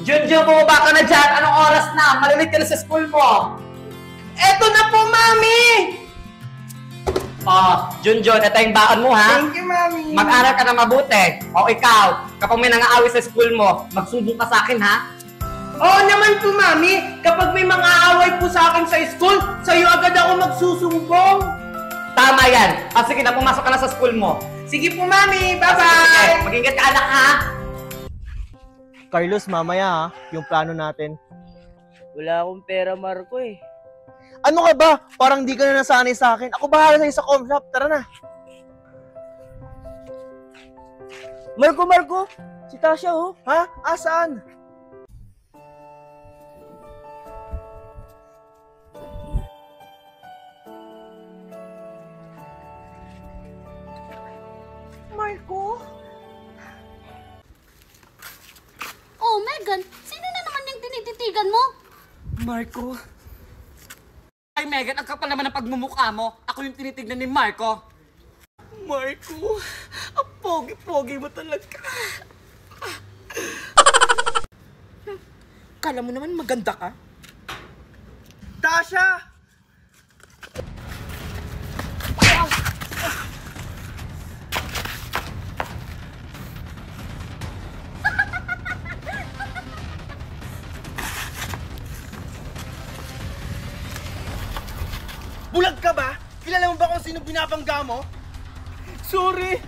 Junjun, bumaba ka na dyan. Anong oras na? Malilit ka na sa school mo. Eto na po, Mami! Oh, Junjun, ito yung baon mo, ha? Thank you, Mami. Mag-aral ka na mabuti. O ikaw, kapag may nangaaway sa school mo, magsumbong ka sa akin, ha? Oo naman po, Mami. Kapag may mga away po sa akin sa school, sa'yo agad ako magsusumbong. Tama yan. O sige na, pumasok ka na sa school mo. Sige po, Mami. Bye-bye! Sige, mag-ingat ka, anak, ha? Carlos, mamaya ha, yung plano natin. Wala akong pera, Marco eh. Ano ka ba? Parang di ka na nasanay sa akin. Ako bahala sa'yo sa com shop. Tara na. Marco! Si Tasha oh. Ha? Saan? Marco? Oh, Megan, sino na naman yung tinititigan mo? Marco? Ay, Megan, ang kapal naman ng pagmumukha mo. Ako yung tinitignan ni Marco. Marco, ang pogi-pogi mo talaga. Kala mo naman maganda ka? Tasha! Bulag ka ba? Kilala mo ba kung sino binabangga mo? Sorry,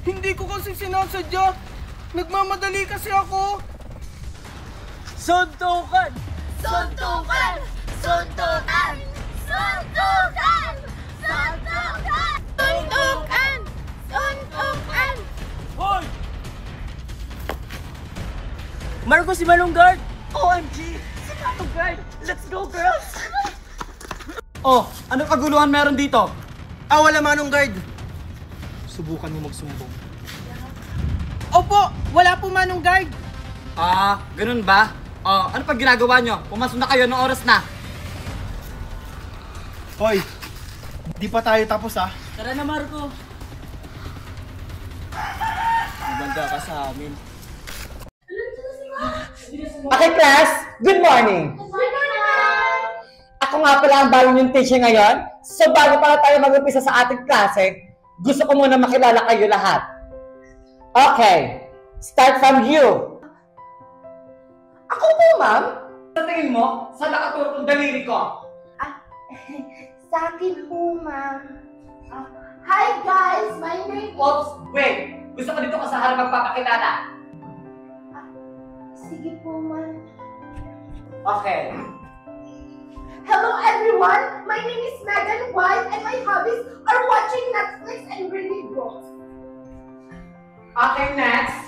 hindi ko kasi sinasadya. Nagmamadali kasi ako. Suntukan! Suntukan! Suntukan! Suntukan! Suntukan! Suntukan! Suntukan! Hoy! Marco, si Malunggard! OMG! Si Malunggard! Let's go, girls! Oh, anong kaguluhan meron dito? Wala Manunggard. Subukan mo magsumbong. Opo, wala po Manunggard. Ganun ba? Oh, ano pag ginagawa nyo? Pumasok na kayo, anong oras na? Hoy, di pa tayo tapos Tara na, Marco! Maganda ka sa amin. Okay, class. Good morning. Ako nga pala ang bagong yung teacher ngayon. So bago pala tayo mag-umpisa sa ating klase, gusto ko muna makilala kayo lahat. Okay, start from you. Ako po, ma'am. Sa tingin mo, saan nakaturo ang daliri ko? Sa akin po, ma'am. Hi guys, my name is... Oops, wait. Gusto ko dito ka sa harap magpapakilala. Sige po, ma'am. Okay. Hello everyone, my name is Megan White and my hobbies are watching Netflix and reading books. Okay, next.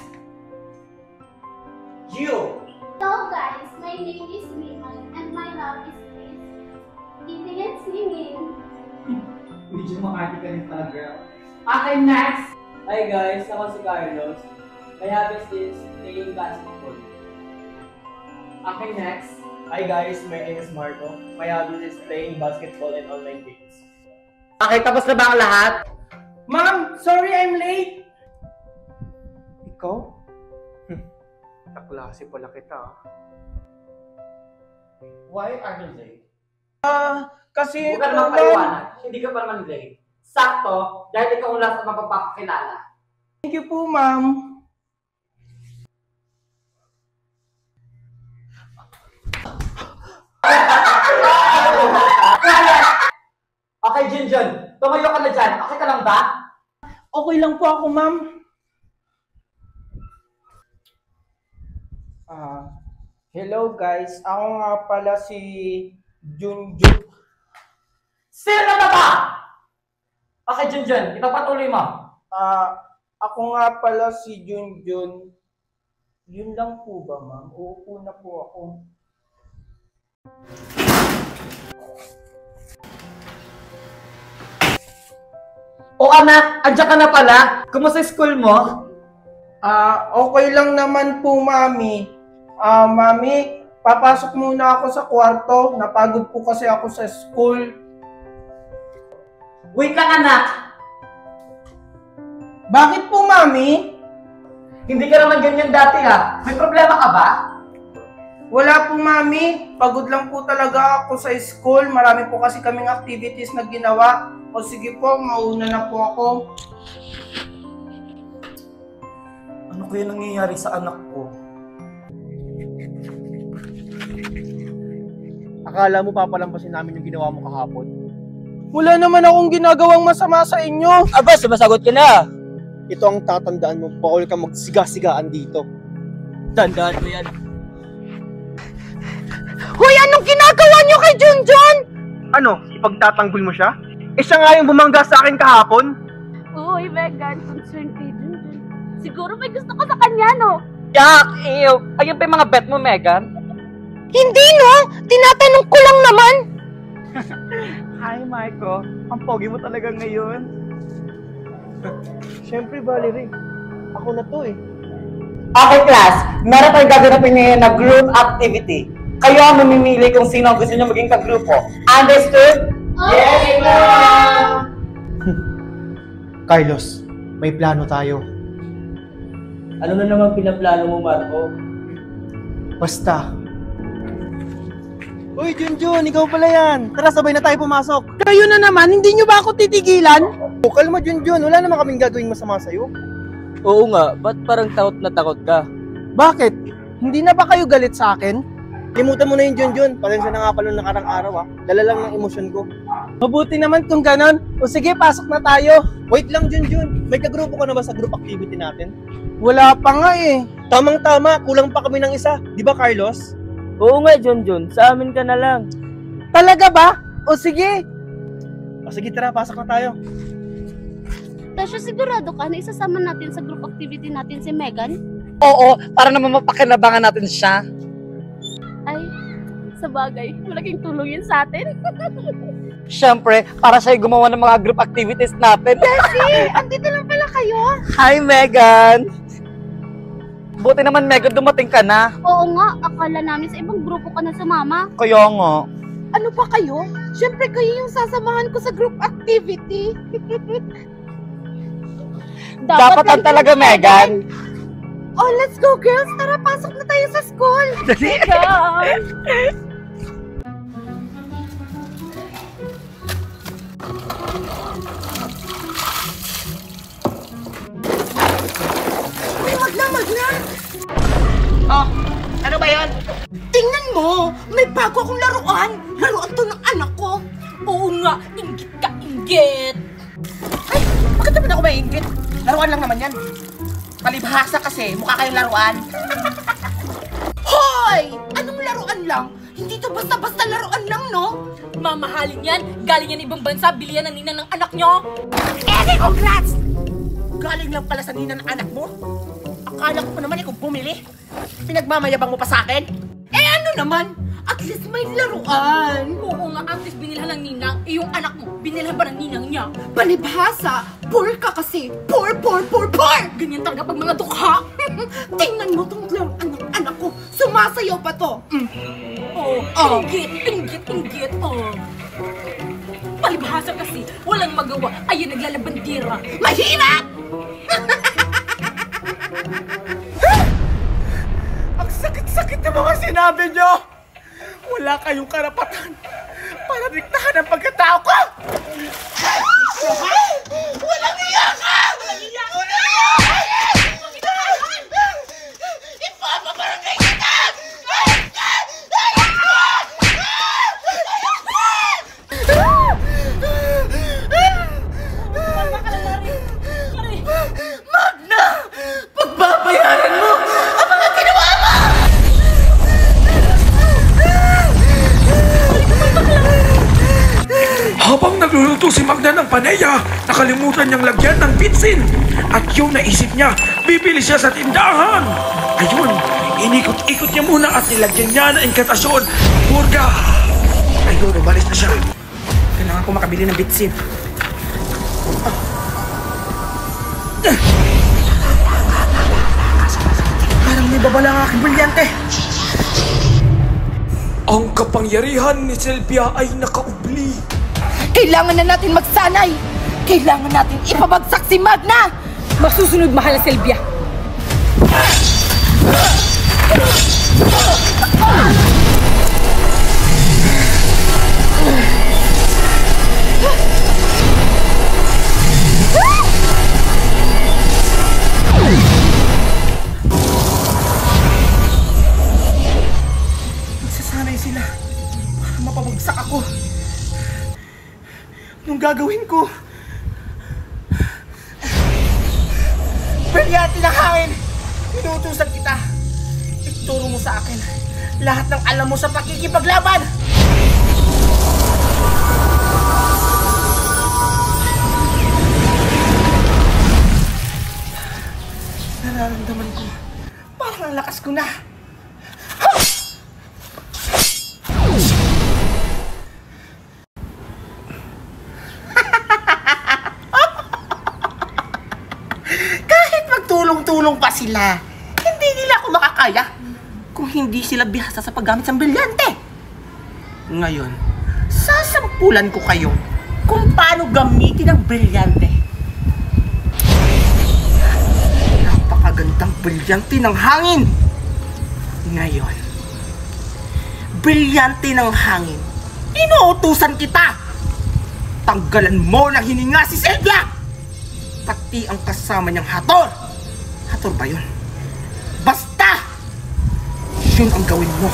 You. Hello guys, my name is Liman and my hobbies is eating and singing. Medyo makati ka rin pala, girl. Okay, next. Hi guys, ako si Carlos. My hobbies is playing basketball. Okay, next. Hi guys, my name is Marco. My hobby is playing basketball and online games. Okay, tapos na ba ang lahat? Ma'am, sorry I'm late. Ikaw? Kaklase pala kita. Why are you late? Kasi... Huwag ka naman paliwanag. Hindi ka pa naman late. Sakto, dahil ikaw ang last na mapapakilala. Thank you po, ma'am. Okay, Junjun. Tumayo ka na dyan. Okay ka lang ba? Okay lang po ako, ma'am. Hello guys. Ako nga pala si Junjun. Sino na ba? Okay, Junjun. Ipapatuloy mo. Ako nga pala si Junjun. Yun lang po ba, ma'am? Uupo na po ako. O anak, andyan ka na pala. Kumusta school mo? Okay lang naman po, mami. Mami, papasok muna ako sa kwarto. Napagod po kasi ako sa school. Wait lang, anak. Bakit po, mami? Hindi ka naman ganyan dati, ha? May problema ka ba? Wala po, Mami. Pagod lang po talaga ako sa school. Marami po kasi kaming activities na ginawa. O sige po, mauna na po ako. Ano kaya nangyayari sa anak ko? Akala mo papalampasin namin yung ginawa mo kahapon? Wala naman akong ginagawang masama sa inyo. Aba, sumasagot ka na. Ito ang tatandaan mo, bawal ka magsiga-sigaan dito. Tandaan mo yan. Hoy, anong ginagawa niyo kay Junjun? Ano, ipagtatanggol mo siya? Eh siya nga yung bumangga sa akin kahapon. Uy, Megan, concerned kay Junjun. Siguro may gusto ko sa kanya, no? Yak! Ew! Ayun pa yung mga bet mo, Megan? Hindi, no? Tinatanong ko lang naman. Hi, Marco. Ang pogi mo talaga ngayon. Siyempre, Valerie. Ako na to eh. Okay, class. Meron tayong gaganapin ngayon na group activity. Kayo ang mamimili kung sino ang gusto nyo maging kagrupo. Understood? Yes, ma'am! Carlos, may plano tayo. Ano na naman pinaplano mo, Marco? Basta. Uy, Junjun, ikaw pala yan. Tara, sabay na tayo pumasok. Kayo na naman, hindi nyo ba ako titigilan? Oh, kalma, Junjun. Wala naman kaming gagawing masama sa'yo. Oo nga, ba't parang takot na takot ka? Bakit? Hindi na ba kayo galit sa akin? Limutan mo na yung Junjun. Pasensya na nga pala nakarang araw ah. Dala lang ng emosyon ko. Mabuti naman kung ganon. O sige, pasok na tayo. Wait lang, Junjun. May kagrupo ka na ba sa group activity natin? Wala pa nga eh. Tamang-tama, kulang pa kami ng isa. Di ba, Carlos? Oo nga, Junjun, sa amin ka na lang. Talaga ba? O sige. O sige, tara, pasok na tayo. Tasha, sigurado ka na isasama natin sa group activity natin si Megan? Oo, para naman mapakinabangan natin siya. Ay, sa bagay, malaking tulong yun sa atin. Siyempre, para siya gumawa ng mga group activities natin. Andito lang pala kayo. Hi, Megan! Buti naman, Megan, dumating ka na. Oo nga, akala namin sa ibang grupo ka na sumama. Kaya nga. Ano ba kayo? Siyempre kayo yung sasamahan ko sa group activity. Dapat lang talaga, Megan. Oh, let's go girls! Tara, pasok na tayo sa school! Uy, Magna! Oh, ano ba yan? Tingnan mo! May bago akong laruan! Laruan to ng anak ko! Oo nga, inggit ka, inggit! Ay, bakit naman ako maiingit? Laruan lang naman yan. Palibhasa kasi, mukha kayong laruan. Hoy! Anong laruan lang? Hindi to basta-basta laruan lang, no? Mamahalin yan. Galing yan ibang bansa. Bilihan ng nina ng anak nyo. Congrats! Galing lang pala sa nina ng anak mo? Akala ko pa naman ikaw bumili. Pinagmamayabang mo pa sa akin? Eh ano naman? At least may laruan! Oo nga, at least binilhan ng ninang. Eh yung anak mo, binilhan pa ng ninang niya. Palibhasa! Poor ka kasi! Poor! Ganyan talaga pag mga dukha. Tingnan mo tong laruan ng anak ko! Sumasayaw pa to! Oh, inggit. Oh. Palibhasa kasi, walang magawa. Ayun, naglalabandira. Mahirap! Ang sakit-sakit ng mga sinabi nyo! Wala kayong karapatan para diktahan ang pagkatao ko! Walang iya ka! Walang iya ka! Ipapabarangay kita! Magna! Pagbabayaran mo ang mga ginawa mo! Habang nagluluto si Magna ng paneya, nakalimutan niyang lagyan ng bitsin. At yung naisip niya, bibili siya sa tindahan. Ayun, inikot-ikot niya muna at nilagyan niya ng inkatasyon. Burga! Ayun, umalis na siya. Kailangan ko makabili ng bitsin. Parang may babala ang aking brilyante. Ang kapangyarihan ni Sylvia ay nakaubli. Kailangan na natin magsanay! Kailangan natin ipabagsak si Magna! Masusunod, mahal na Sylvia. Anong gagawin ko? Brilyante ng hangin! Inuutusan kita! Ituro mo sa akin lahat ng alam mo sa pakikipaglaban! Nararamdaman ko, parang ang lakas ko na! Tulong-tulong pa sila. Hindi nila ako makakaya kung hindi sila bihasa sa paggamit ng brilyante. Ngayon, sasampulan ko kayo kung paano gamitin ang brilyante. Napakagandang brilyante ng hangin. Ngayon, brilyante ng hangin. Inuutusan kita. Tanggalan mo ng hininga si Sylvia. Pati ang kasama niyang Hathor. Hathor ba yun? Basta! Yun ang gawin mo.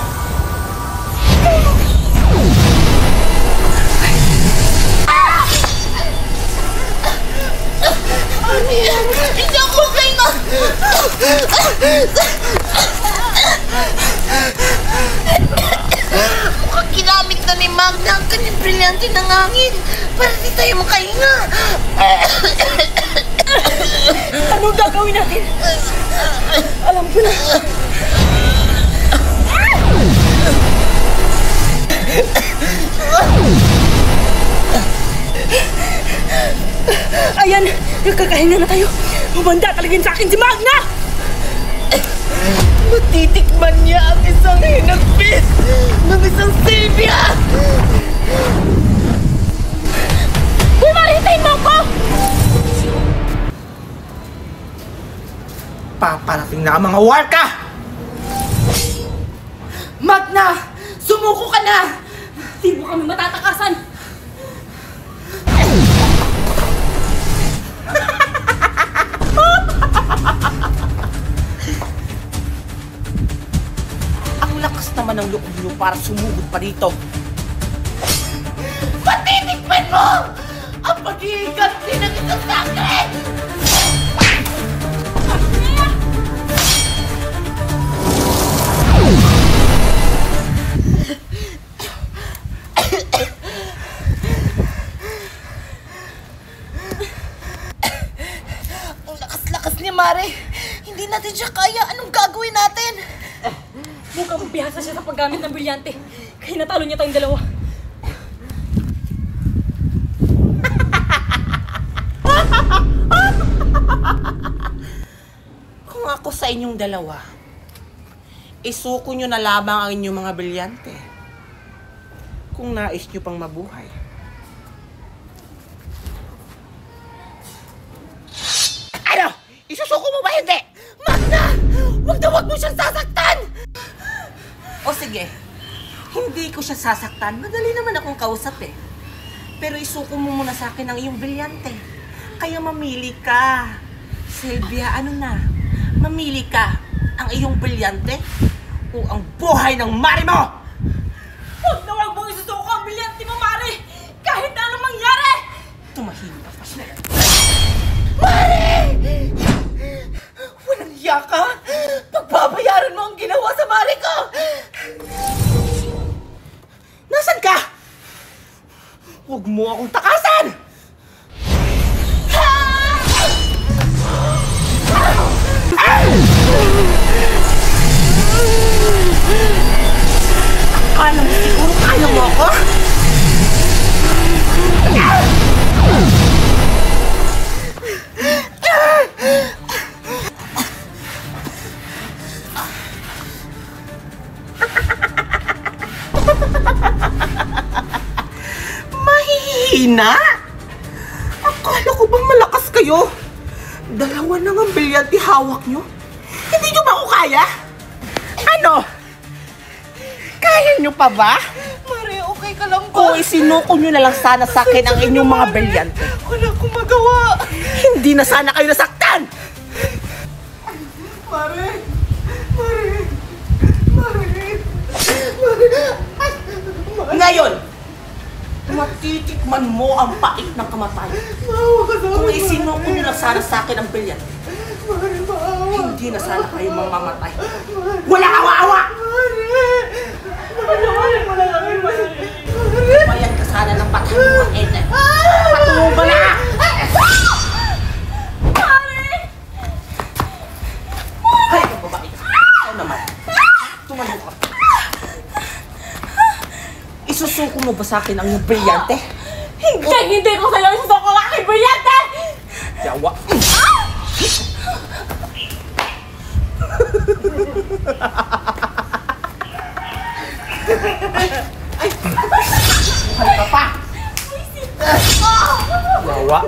Hindi ako magpahinga! Mukhang ginamit na ni Magna ang kanyang brilyante ng hangin para di tayo makahinga. Anong gagawin natin? Alam ko na. Ayan! Nagkakahinga na tayo! Humanda talaga sa akin si Magna! Matitikman niya ang isang hinagpis ng isang Sylvia! Bumaritayin mo ko! Paparating na ang mga warka! Magna! Sumuko ka na! Di mo kami matatakasan! Ang lakas naman ng loob niyo para sumugod pa dito. Matitikman mo ang pag-iiganti ng isang sakit! Ang lakas-lakas ni Mare. Hindi natin siya kaya. Anong gagawin natin? Mukhang bihasa siya sa paggamit ng brilyante. Kaya natalo niya tayong dalawa. Kung ako sa inyong dalawa, isuko nyo na lamang ang inyong mga brilyante. Kung nais nyo pang mabuhay. Ano? Isusuko mo ba hindi? Magna! Huwag na huwag mo siyang sasaktan! O sige, hindi ko siya sasaktan. Madali naman akong kausap eh. Pero isuko mo muna sa akin ang iyong brilyante. Kaya mamili ka. Sylvia, ano na? Mamili ka ang iyong brilyante o ang buhay ng mari mo! Huwag na huwag mong isusuko ang brilyante mo, Mare! Kahit na anong mangyari! Tumahimik ka pa siya. Mare! Walang hiya ka! Pagbabayaran mo ang ginawa sa Mare ko! Nasaan ka? Huwag mo akong takasan! Akala mo siguro kaya mo ako? Mahihina? Akala ko bang malakas kayo? Dalawa na ang brilyante hawak nyo? Hindi nyo ba ako kaya? Ano? Kaya nyo pa ba? Mare, okay ka lang ba? Kung isinuko nyo na lang sana sa akin ang inyong mga brilyante. Wala akong magawa! Hindi na sana kayo nasaktan! Mare! Mare! Mare! Mare! Ngayon, matitikman mo ang pait ng kamatayan. Kung isinuko nyo lang sana sa akin ang bilyan, hindi na sana kayo mamamatay. Wala awa-awa! Bayan ka sana ng patay mo, Eden. Patungo ka na! Hay, ang babae ka. Ikaw naman. Tumalo ka. Isusuko mo ba sa akin ang iyong brilyante? Hindi ko sa'yo isusuko ang aking brilyante! Yawa. Ay! Buhay ka pa! Yawa.